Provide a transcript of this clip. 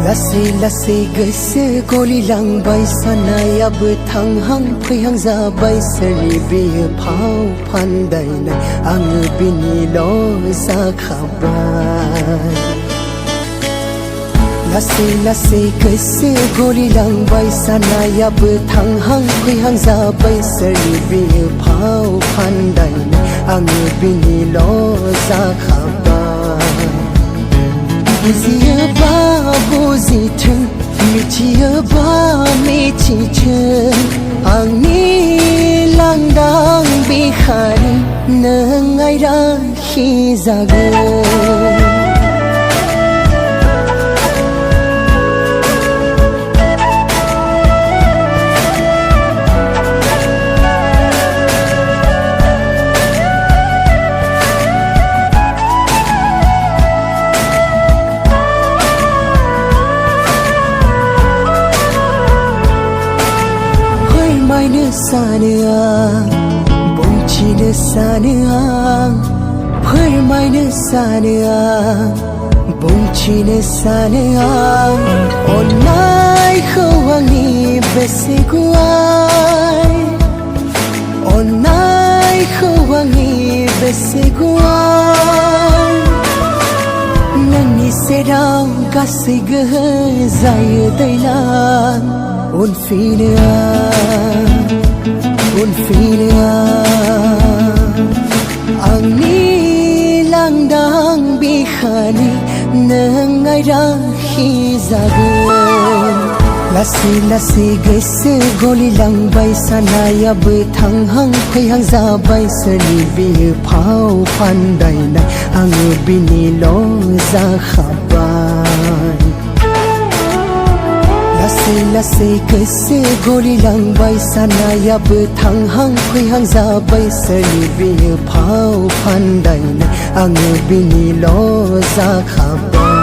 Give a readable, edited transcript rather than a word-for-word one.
लासै लासै गोसो गलिलांबाय सानायाबो थांहां फैहां जाबाय सोरनि बेयो फाव फान्दायनाय आङो बिनिल' जाखाबाय लासै लासै गोसो गलिलांबाय सानायाबो थांहां फैहां जाबाय सोरनि बेयो फाव फान्दायनाय आङो बिनिल' जाखाबाय बुजियोबा बुजिथों मिथियोबा मिथिथों आंनि लांदां बिखानि नों आयराखिजागोन फोरमायनो सानो आं बुंथिनो सानो आं फोरमायनो सानो आं बुंथिनो सानो आं अननायखौ आंनि बेसे गुवार अननायखौ आंनि बेसे गुवार नोंनि सेराव गासै गोहो जायो दैलां उनफिनो आंनि लांदां बिखानि नों आयराखिजागोन लासै लासै गोसो गलिलांबाय सानायाबो थांहां फैहां जाबाय सोरनि बेयो फाव फान्दायनाय आङो बिनिल' जाखाबाय लासै लासै गोसो गलिलांबाय सानायाबो थांहां फैहां जाबाय सोरनि बेयो फाव फान्दायनाय आङो बिनिल' जाखाबाय